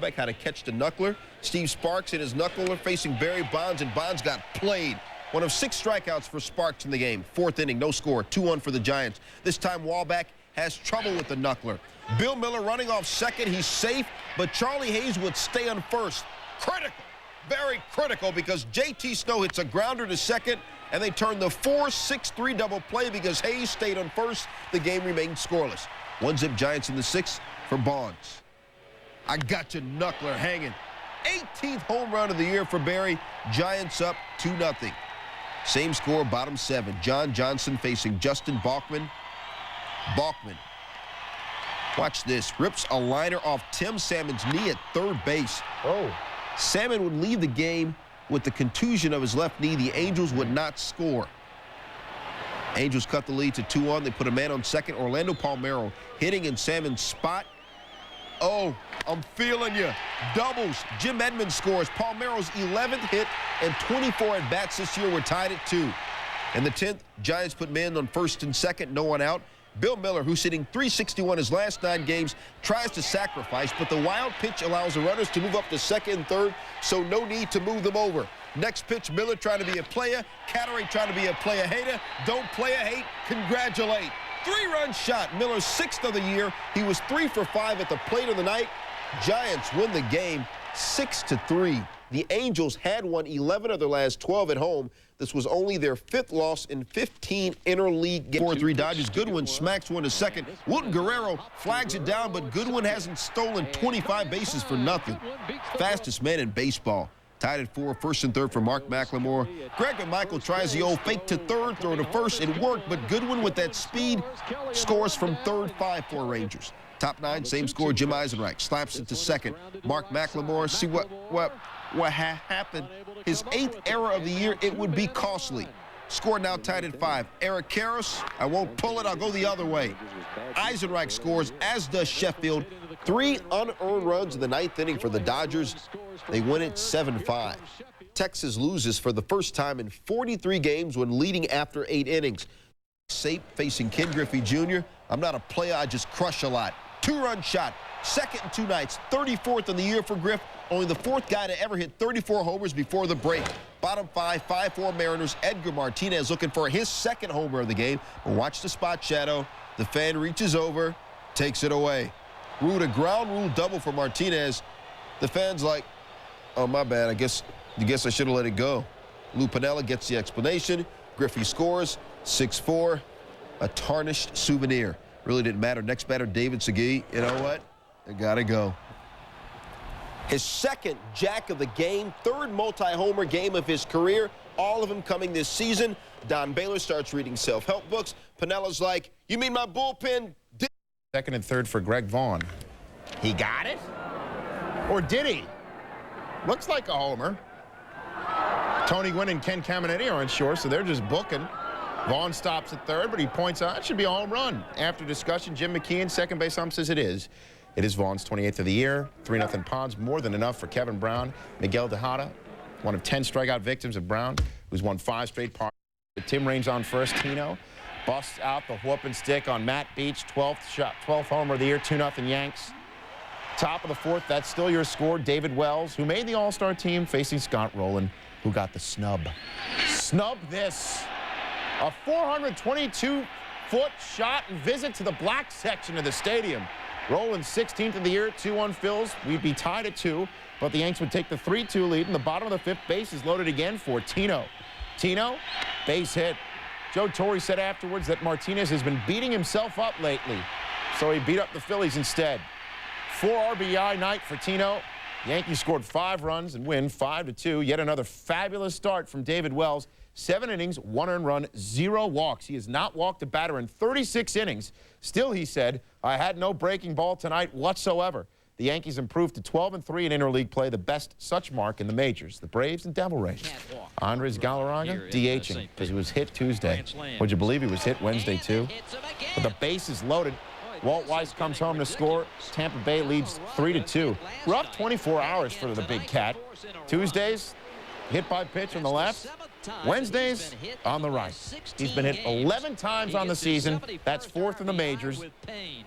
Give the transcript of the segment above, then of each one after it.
Staubach how to catch the knuckler. Steve Sparks and his knuckler facing Barry Bonds, and Bonds got played. One of 6 strikeouts for Sparks in the game. 4th inning, no score, 2-1 for the Giants. This time, Walbach has trouble with the knuckler. Bill Miller running off second. He's safe, but Charlie Hayes would stay on first. Critical, very critical, because J.T. Snow hits a grounder to second, and they turn the 4-6-3 double play because Hayes stayed on first. The game remained scoreless. 1-zip Giants in the 6th for Bonds. I got your knuckler hanging. 18th home run of the year for Barry. Giants up 2-0. Same score, bottom 7. John Johnson facing Justin Balkman. Balkman, watch this, rips a liner off Tim Salmon's knee at third base. Oh. Salmon would leave the game with the contusion of his left knee. The Angels would not score. Angels cut the lead to 2-1. They put a man on second. Orlando Palmeiro hitting in Salmon's spot. Oh, I'm feeling you. Doubles. Jim Edmonds scores. Palmeiro's 11th hit and 24 at-bats this year. We're tied at 2. In the 10th, Giants put men on first and second, no one out. Bill Miller, who's hitting .361 his last 9 games, tries to sacrifice, but the wild pitch allows the runners to move up to second and third, so no need to move them over. Next pitch, Miller trying to be a player. Catteray trying to be a player hater. Don't play a hate, congratulate. 3-run shot, Miller's 6th of the year. He was 3 for 5 at the plate of the night. Giants win the game 6-3. The Angels had won 11 of their last 12 at home. This was only their 5th loss in 15 interleague games. 4-3 Dodgers. Goodwin smacks one to second. Wilton Guerrero flags it down, but Goodwin hasn't stolen 25 bases for nothing. Fastest man in baseball. Tied at 4, first and third for Mark McLemore. Greg McMichael tries the old fake to third, throw to first. It worked, but Goodwin with that speed scores from third, 5-4 Rangers. Top 9, same score. Jim Eisenreich slaps it to second. Mark McLemore, see what happened. His 8th error of the year, it would be costly. Score now tied at 5. Eric Karras, I won't pull it, I'll go the other way. Eisenreich scores, as does Sheffield. 3 unearned runs in the 9th inning for the Dodgers. They win it 7-5. Texas loses for the first time in 43 games when leading after 8 innings. Sape facing Ken Griffey Jr. I'm not a player, I just crush a lot. 2-run shot, 2nd in 2 nights, 34th in the year for Griff. Only the 4th guy to ever hit 34 homers before the break. Bottom 5, 5-4 Mariners. Edgar Martinez looking for his 2nd homer of the game. But watch the spot shadow. The fan reaches over, takes it away. Ruled a ground rule double for Martinez. The fan's like, oh, my bad. I guess I should have let it go. Lou Piniella gets the explanation. Griffey scores, 6-4. A tarnished souvenir. Really didn't matter. Next batter, David Segui. You know what? They got to go. His 2nd jack of the game, 3rd multi-homer game of his career, all of them coming this season. Don Baylor starts reading self-help books. Pinella's like, you mean my bullpen? 2nd and 3rd for Greg Vaughn. He got it? Or did he? Looks like a homer. Tony Gwynn and Ken Caminiti are unsure, so they're just booking. Vaughn stops at 3rd, but he points out it should be a home run. After discussion, Jim McKeon, second base ump, says it is. It is Vaughn's 28th of the year. 3-0 Ponds, more than enough for Kevin Brown. Miguel Tejada, one of 10 strikeout victims of Brown, who's won 5 straight parts. Tim Raines on first. Tino busts out the whooping stick on Matt Beach, 12th homer of the year, 2-0 Yanks. Top of the 4th, that's still your score. David Wells, who made the All-Star team, facing Scott Rowland, who got the snub. Snub this. A 422-foot shot and visit to the black section of the stadium. Rowland's 16th of the year, 2-1 Phils. We'd be tied at 2, but the Yanks would take the 3-2 lead, and the bottom of the 5th, base is loaded again for Tino. Tino, base hit. Joe Torre said afterwards that Martinez has been beating himself up lately, so he beat up the Phillies instead. 4 RBI night for Tino. Yankees scored 5 runs and win 5-2. Yet another fabulous start from David Wells. 7 innings, 1 earned run, 0 walks. He has not walked a batter in 36 innings. Still, he said, I had no breaking ball tonight whatsoever. The Yankees improved to 12-3 in interleague play, the best such mark in the majors. The Braves and Devil Rays. Andres Galarraga DHing because he was hit Tuesday. Would you believe he was hit Wednesday too? But the base is loaded. Walt Weiss comes home to score. Tampa Bay leads 3-2. Rough 24 hours for the big cat. Tuesdays, hit by pitch on the left. Wednesdays on the right. He's been hit 11 times on the season. That's 4th in the majors.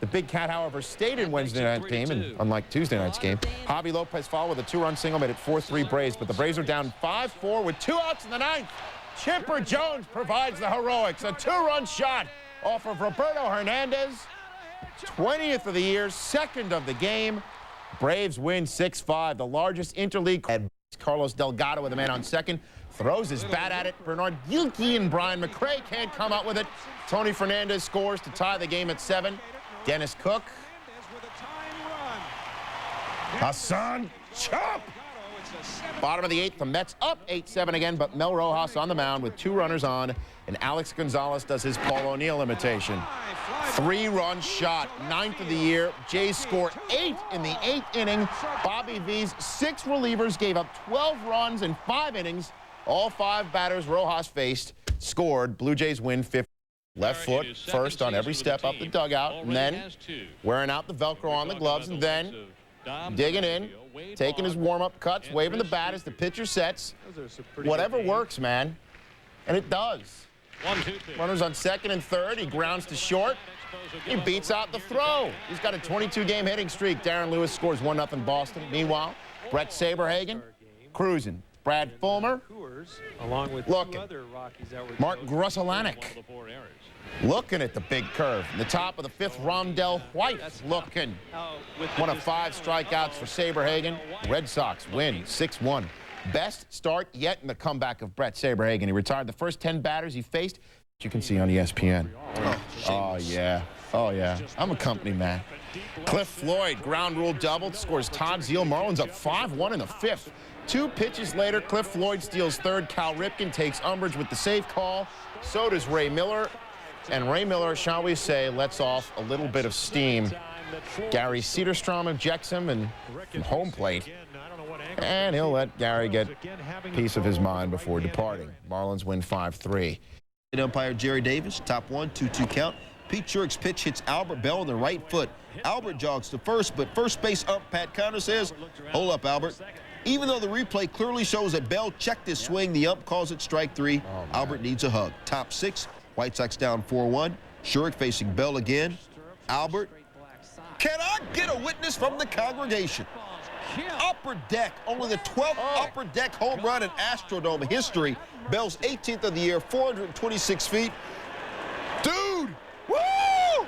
The Big Cat, however, stayed in Wednesday night's game, and unlike Tuesday night's game. Javi Lopez followed with a 2-run single, made it 4-3 Braves, but the Braves are down 5-4 with 2 outs in the 9th. Chipper Jones provides the heroics, a 2-run shot off of Roberto Hernandez. 20th of the year, 2nd of the game. Braves win 6-5, the largest interleague. Carlos Delgado with a man on second. Throws his bat at it. Bernard Gilkey and Brian McRae can't come up with it. Tony Fernandez scores to tie the game at 7. Dennis Cook. Hassan Chop. Bottom of the 8th, the Mets up 8-7 again, but Mel Rojas on the mound with 2 runners on, and Alex Gonzalez does his Paul O'Neill imitation. 3-run shot, 9th of the year. Jays score 8 in the 8th inning. Bobby V's 6 relievers gave up 12 runs in 5 innings. All 5 batters Rojas faced scored. Blue Jays win 50. Left foot first on every step up the dugout, and then wearing out the Velcro on the gloves, and then digging in, taking his warm-up cuts, waving the bat as the pitcher sets. Whatever works, man. And it does. Runners on second and third. He grounds to short. He beats out the throw. He's got a 22-game hitting streak. Darren Lewis scores 1-0 Boston. Meanwhile, Brett Saberhagen cruising. Brad Fulmer looking. Mark Grusilanic looking at the big curve. In the top of the 5th, Rondell White looking. 1 of 5 strikeouts for Saberhagen. Red Sox win 6-1. Best start yet in the comeback of Brett Saberhagen. He retired the first 10 batters he faced. You can see on ESPN. Oh, yeah. Oh, yeah. I'm a company man. Cliff Floyd, ground rule double, scores Todd Zeile. Marlins up 5-1 in the 5th. 2 pitches later, Cliff Floyd steals third. Cal Ripken takes umbrage with the safe call. So does Ray Miller. And Ray Miller, shall we say, lets off a little bit of steam. Gary Cederstrom ejects him and from home plate. And he'll let Gary get a piece of his mind before departing. Marlins win 5-3. Umpire Jerry Davis, top 1, 2-2 count. Pete Shurik's pitch hits Albert Bell on the right foot. Albert jogs to first, but first base ump Pat Conner says, "Hold up, Albert." Even though the replay clearly shows that Bell checked his swing, the ump calls it strike 3. Albert needs a hug. Top 6, White Sox down 4-1. Shurik facing Bell again. Albert, can I get a witness from the congregation? Upper deck, only the 12th upper deck home run in Astrodome history. Bell's 18th of the year, 426 feet. Dude, woo!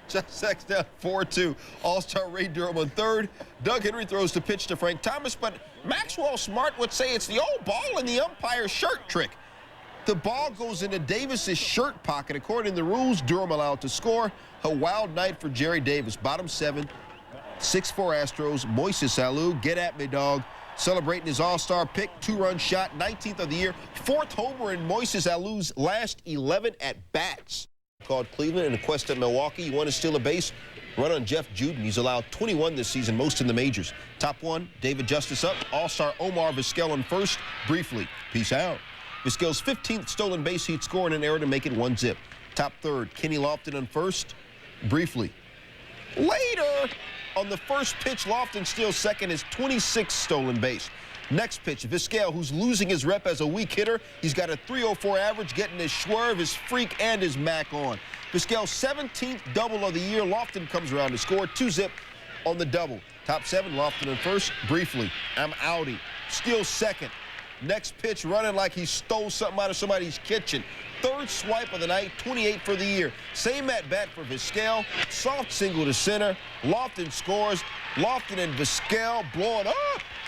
Just Sex down 4-2. All-Star Ray Durham on third. Doug Henry throws the pitch to Frank Thomas, but Maxwell Smart would say it's the old ball in the umpire's shirt trick. The ball goes into Davis's shirt pocket. According to the rules, Durham allowed to score. A wild night for Jerry Davis. Bottom 7, 6-4 Astros. Moises Alou, get at me, dog. Celebrating his all-star pick, 2-run shot, 19th of the year. 4th homer in Moises Alou's last 11 at-bats. Called Cleveland in a quest at Milwaukee. You want to steal a base? Run on Jeff Juden. He's allowed 21 this season, most in the majors. Top 1, David Justice up. All-star Omar Vizquel on first. Briefly, peace out. Vizquel's 15th stolen base, he'd score in an error to make it 1-zip. Top 3rd, Kenny Lofton on first. Briefly. Later, on the first pitch, Lofton steals second, his 26th stolen base. Next pitch, Vizquel, who's losing his rep as a weak hitter. He's got a 304 average, getting his swerve, his freak, and his mac on. Vizquel's 17th double of the year. Lofton comes around to score, 2-zip on the double. Top 7, Lofton on first. Briefly, I'm outie. Steals second. Next pitch, running like he stole something out of somebody's kitchen. 3rd swipe of the night, 28 for the year. Same at bat for Vizquel. Soft single to center. Lofton scores. Lofton and Vizquel blowing up.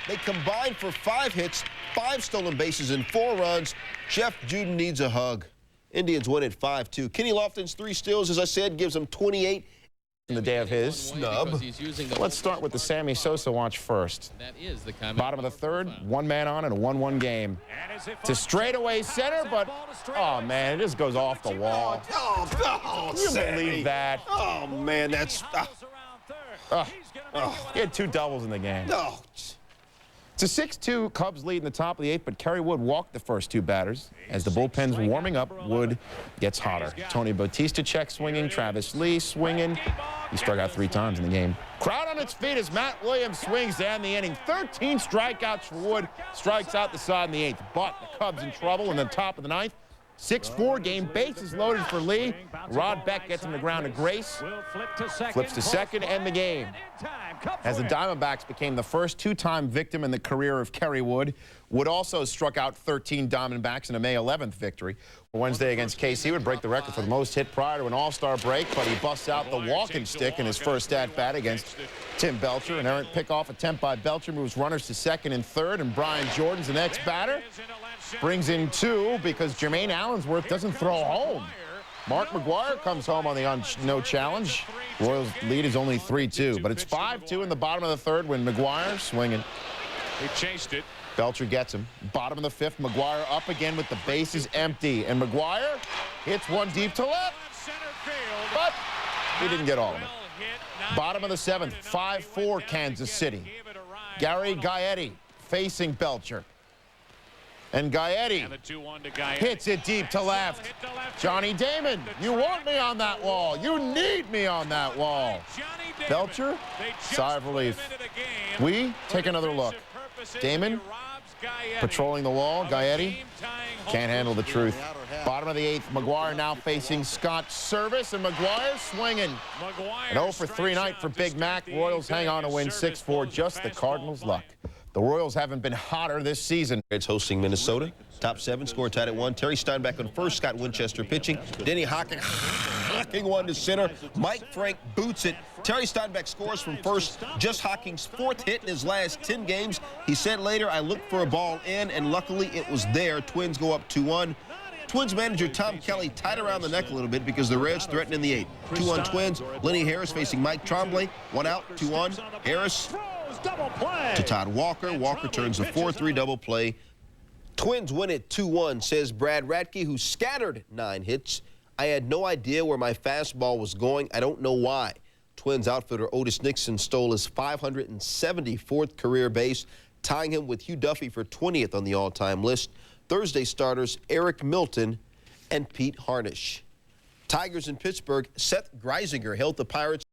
They combined for 5 hits, 5 stolen bases, and 4 runs. Jeff Juden needs a hug. Indians win at 5-2. Kenny Lofton's 3 steals, as I said, gives him 28. In the day of his snub. Let's start with the Sammy Sosa watch first. Bottom of the 3rd, 1 man on in a 1-1 game. It's a straightaway center, but, oh, man, it just goes off the wall. Oh, Can you believe that? Oh, man, that's... He had 2 doubles in the game. No. It's a 6-2 Cubs lead in the top of the 8th, but Kerry Wood walked the first 2 batters. As the bullpen's warming up, Wood gets hotter. Tony Bautista check swinging, Travis Lee swinging. He struck out 3 times in the game. Crowd on its feet as Matt Williams swings to end the inning. 13 strikeouts for Wood, strikes out the side in the 8th. But the Cubs in trouble in the top of the 9th. 6-4 game, bases loaded for Lee. Rod Beck gets him to ground to Grace. Flips to second, end the game. As the Diamondbacks became the first 2-time victim in the career of Kerry Wood. Wood also struck out 13 Diamondbacks in a May 11th victory. Wednesday against KC would break the record for the most hit prior to an all-star break, but he busts out the walking stick in his first at-bat against Tim Belcher. An errant pickoff attempt by Belcher moves runners to second and third, and Brian Jordan's the next batter. Brings in 2 because Jermaine Allensworth doesn't throw home. Mark McGuire comes home on the no challenge. Royals lead is only 3-2, but it's 5-2 in the bottom of the 3rd when McGuire swinging. He chased it. Belcher gets him. Bottom of the 5th, McGuire up again with the bases empty. And McGuire hits one deep to left, but he didn't get all of it. Bottom of the 7th, 5-4 Kansas City. Gary Gaetti facing Belcher. And Gaetti hits it deep to left. Johnny Damon, you want me on that wall. You need me on that wall. Belcher, sigh of relief. We take another look. Damon patrolling the wall. Gaetti can't handle the truth. Bottom of the 8th, McGuire now facing Scott Service, and McGuire swinging. An 0 for 3 night for Big Mac. Royals hang on to win 6-4, just the Cardinals' luck. The Royals haven't been hotter this season. It's hosting Minnesota. Top 7, score tied at 1. Terry Steinbeck on first, Scott Winchester pitching. Denny Hocking one to center. Mike Frank boots it. Terry Steinbeck scores from first, just Hocking's 4th hit in his last 10 games. He said later, I looked for a ball in, and luckily it was there. Twins go up 2-1. Twins manager Tom Kelly tied around the neck a little bit because the Reds threatened in the 8th. 2-1 Twins. Lenny Harris facing Mike Tremblay. 1 out, 2-1. Harris to Todd Walker. Walker turns a 4-3 double play. Twins win it 2-1, says Brad Radke, who scattered 9 hits. I had no idea where my fastball was going. I don't know why. Twins outfielder Otis Nixon stole his 574th career base, tying him with Hugh Duffy for 20th on the all-time list. Thursday starters Eric Milton and Pete Harnisch. Tigers in Pittsburgh, Seth Greisinger held the Pirates